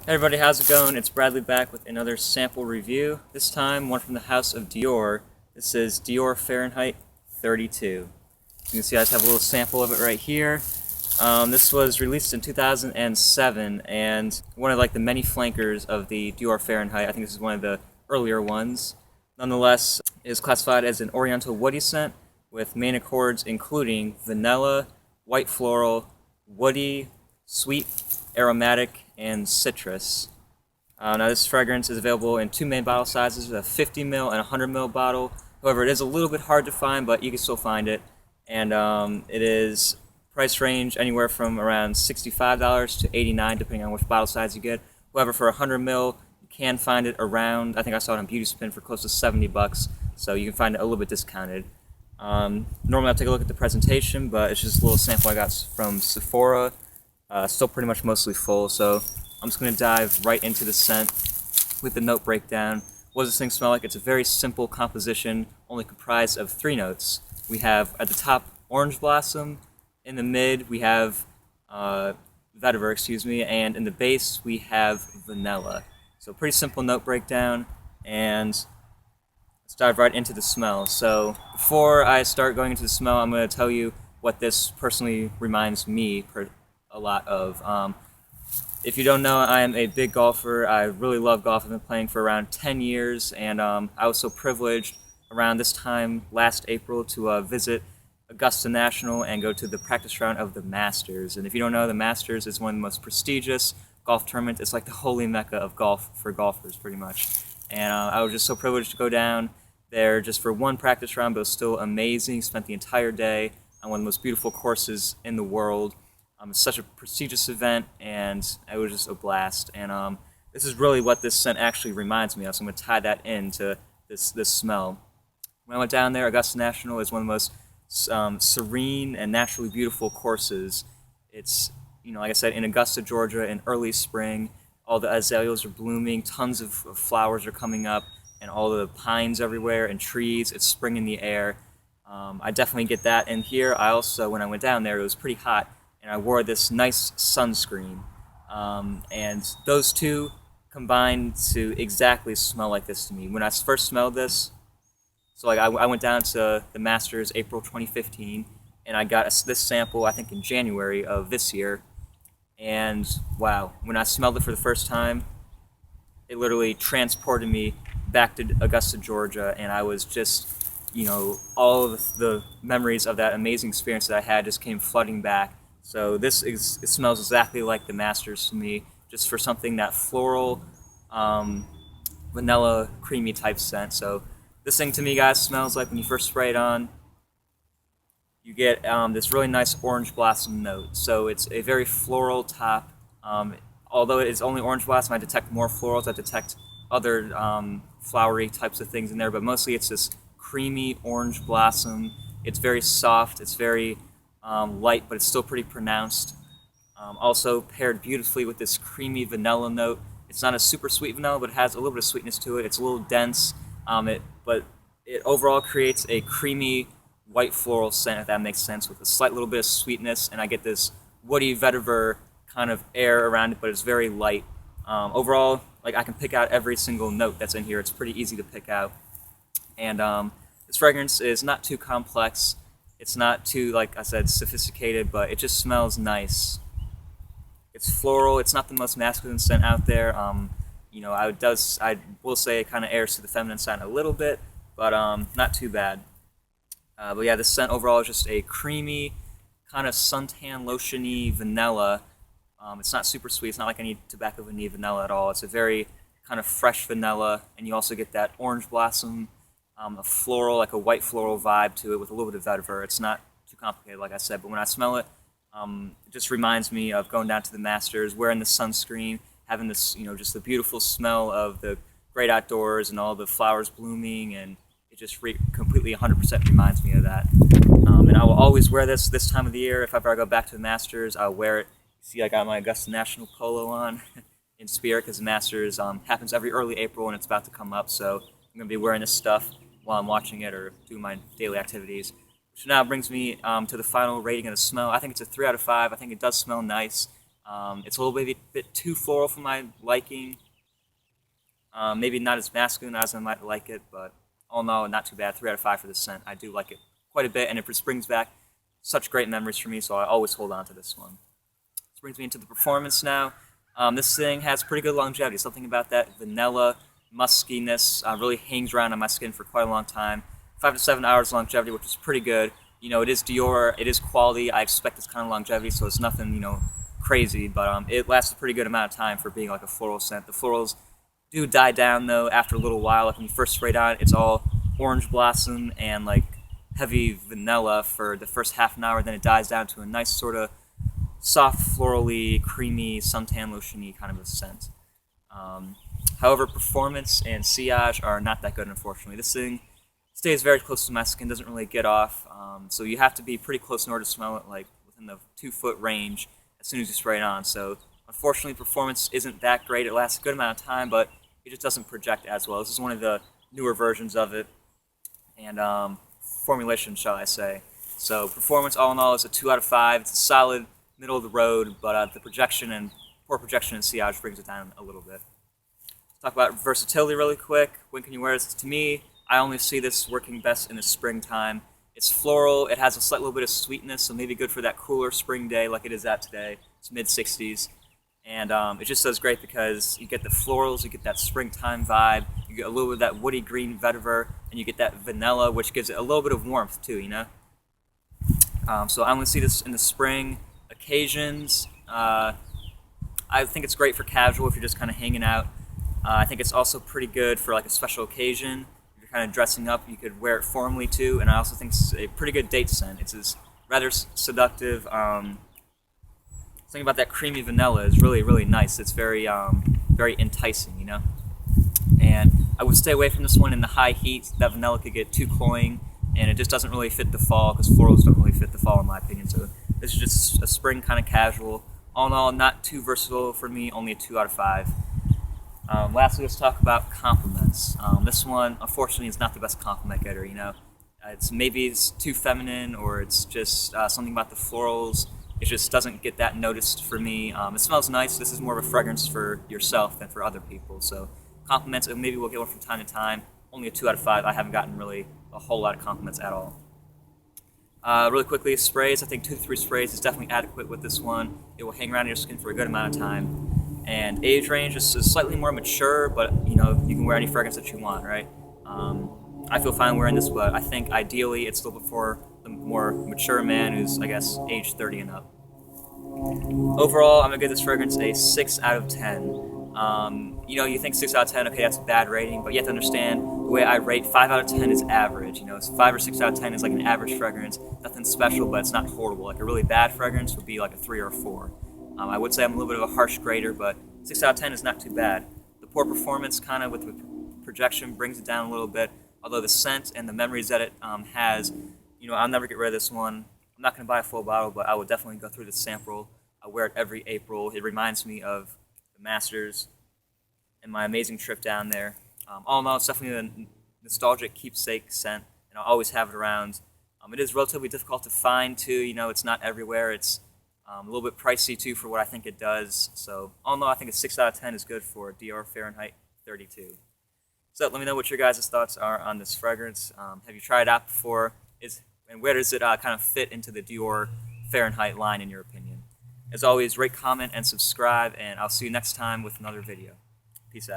Hey everybody, how's it going? It's Bradley back with another sample review. This time, one from the house of Dior. This is Dior Fahrenheit 32. You can see I just have a little sample of it right here. This was released in 2007 and one of the many flankers of the Dior Fahrenheit. I think this is one of the earlier ones. Nonetheless, it is classified as an Oriental Woody scent with main accords including vanilla, white floral, woody, sweet, aromatic, and citrus. Now this fragrance is available in two main bottle sizes, a 50 ml and a 100 ml bottle. However, it is a little bit hard to find, but you can still find it. And it is price range anywhere from around $65 to $89, depending on which bottle size you get. However, for a 100 ml, you can find it around, I think I saw it on Beauty Spin for close to 70 bucks, so you can find it a little bit discounted. Normally I'll take a look at the presentation, but it's just a little sample I got from Sephora. Still pretty much mostly full, so I'm just going to dive right into the scent with the note breakdown. What does this thing smell like? It's a very simple composition, only comprised of 3 notes. We have at the top orange blossom, in the mid we have vetiver, and in the base we have vanilla. So pretty simple note breakdown, and let's dive right into the smell. So before I start going into the smell, I'm going to tell you what this personally reminds me a lot of. If you don't know, I am a big golfer. I really love golf. I've been playing for around 10 years, and I was so privileged around this time last April to visit Augusta National and go to the practice round of the Masters. And if you don't know, the Masters is one of the most prestigious golf tournaments. It's like the holy mecca of golf for golfers, pretty much. And I was just so privileged to go down there just for one practice round, but it was still amazing. Spent the entire day on one of the most beautiful courses in the world. It's such a prestigious event, and it was just a blast. And this is really what this scent actually reminds me of, so I'm going to tie that into this smell. When I went down there, Augusta National is one of the most serene and naturally beautiful courses. It's, like I said, in Augusta, Georgia, in early spring. All the azaleas are blooming, tons of flowers are coming up, and all the pines everywhere and trees. It's spring in the air. I definitely get that. And here, I also, when I went down there, it was pretty hot, and I wore this nice sunscreen. And those two combined to exactly smell like this to me. When I first smelled this, so I went down to the Masters April 2015, and I got this sample I think in January of this year, and wow, when I smelled it for the first time, it literally transported me back to Augusta, Georgia, and I was just, all of the memories of that amazing experience that I had just came flooding back. So it smells exactly like the Masters to me, just for something that floral, vanilla, creamy type scent. So this thing to me, guys, smells like when you first spray it on, you get this really nice orange blossom note. So it's a very floral top. Although it is only orange blossom, I detect more florals. I detect other flowery types of things in there, but mostly it's this creamy orange blossom. It's very soft. It's very light, but it's still pretty pronounced. Also paired beautifully with this creamy vanilla note. It's not a super sweet vanilla, but it has a little bit of sweetness to it. It's a little dense, but it overall creates a creamy white floral scent, if that makes sense, with a slight little bit of sweetness, and I get this woody vetiver kind of air around it, but it's very light. Overall, I can pick out every single note that's in here. It's pretty easy to pick out. And this fragrance is not too complex. It's not too, like I said, sophisticated, but it just smells nice. It's floral. It's not the most masculine scent out there. I will say it kind of airs to the feminine side a little bit, but not too bad. But yeah, this scent overall is just a creamy, kind of suntan lotion-y vanilla. It's not super sweet. It's not like any tobacco vanilla at all. It's a very kind of fresh vanilla, and you also get that orange blossom, a floral, like a white floral vibe to it with a little bit of vetiver. It's not too complicated, like I said, but when I smell it, it just reminds me of going down to the Masters, wearing the sunscreen, having this, just the beautiful smell of the great outdoors and all the flowers blooming, and it just completely 100% reminds me of that. And I will always wear this time of the year. If ever I go back to the Masters, I'll wear it. See, I got my Augusta National polo on in spirit, because the Masters happens every early April, and it's about to come up, so I'm going to be wearing this stuff while I'm watching it or doing my daily activities. Which now brings me to the final rating of the smell. I think it's a 3 out of 5. I think it does smell nice. It's a little bit too floral for my liking. Maybe not as masculine as I might like it, but all in all, not too bad. 3 out of 5 for this scent. I do like it quite a bit, and it brings back such great memories for me, so I always hold on to this one. This brings me into the performance now. This thing has pretty good longevity. Something about that vanilla muskiness really hangs around on my skin for quite a long time. 5 to 7 hours longevity, which is pretty good. You know, it is Dior, it is quality. I expect this kind of longevity, so it's nothing, you know, crazy, but it lasts a pretty good amount of time for being like a floral scent. The florals do die down though after a little while. Like when you first spray it on, it's all orange blossom and like heavy vanilla for the first half an hour. Then it dies down to a nice sort of soft, florally, creamy, suntan lotion-y kind of a scent. However, performance and sillage are not that good, unfortunately. This thing stays very close to my skin, doesn't really get off, so you have to be pretty close in order to smell it, like within the 2-foot range as soon as you spray it on. So unfortunately, performance isn't that great. It lasts a good amount of time, but it just doesn't project as well. This is one of the newer versions of it, and formulation, shall I say. So performance, all in all, is a 2 out of 5. It's a solid middle of the road, but the projection and poor projection and sillage brings it down a little bit. Let's talk about versatility really quick. When can you wear this? To me, I only see this working best in the springtime. It's floral. It has a slight little bit of sweetness, so maybe good for that cooler spring day like it is at today. It's mid-60s. And it just does great because you get the florals, you get that springtime vibe, you get a little bit of that woody green vetiver, and you get that vanilla, which gives it a little bit of warmth too, you know? So I only see this in the spring occasions. I think it's great for casual if you're just kind of hanging out. I think it's also pretty good for like a special occasion. If you're kind of dressing up, you could wear it formally too, and I also think it's a pretty good date scent. It's this rather seductive. Something about that creamy vanilla is really, really nice. It's very, very enticing, you know? And I would stay away from this one in the high heat. That vanilla could get too cloying, and it just doesn't really fit the fall, because florals don't really fit the fall in my opinion. So this is just a spring kind of casual. All in all, not too versatile for me, only a 2 out of 5. Lastly, let's talk about compliments. This one, unfortunately, is not the best compliment getter, you know? Maybe it's too feminine, or it's just something about the florals. It just doesn't get that noticed for me. It smells nice. This is more of a fragrance for yourself than for other people. So compliments, maybe we'll get one from time to time. Only a 2 out of 5. I haven't gotten really a whole lot of compliments at all. Really quickly, sprays. I think 2 to 3 sprays is definitely adequate with this one. It will hang around your skin for a good amount of time. And age range is slightly more mature, but you know, you can wear any fragrance that you want, right? I feel fine wearing this, but I think ideally it's a little bit for the more mature man who's, I guess, age 30 and up. Overall, I'm gonna give this fragrance a 6 out of 10. You know, you think 6 out of 10, okay, that's a bad rating, but you have to understand the way I rate 5 out of 10 is average. You know, it's 5 or 6 out of 10 is like an average fragrance, nothing special, but it's not horrible. Like a really bad fragrance would be like a 3 or a 4. I would say I'm a little bit of a harsh grader, but 6 out of 10 is not too bad. The poor performance kind of with the projection brings it down a little bit, although the scent and the memories that it has, you know, I'll never get rid of this one. I'm not going to buy a full bottle, but I will definitely go through the sample. I wear it every April. It reminds me of the Masters and my amazing trip down there. All in all, it's definitely a nostalgic keepsake scent, and I'll always have it around. It is relatively difficult to find, too. You know, it's not everywhere. It's a little bit pricey, too, for what I think it does. So, all in all, I think a 6 out of 10 is good for Dior Fahrenheit 32. So, let me know what your guys' thoughts are on this fragrance. Have you tried it out before? And where does it kind of fit into the Dior Fahrenheit line, in your opinion? As always, rate, comment, and subscribe, and I'll see you next time with another video. Peace out.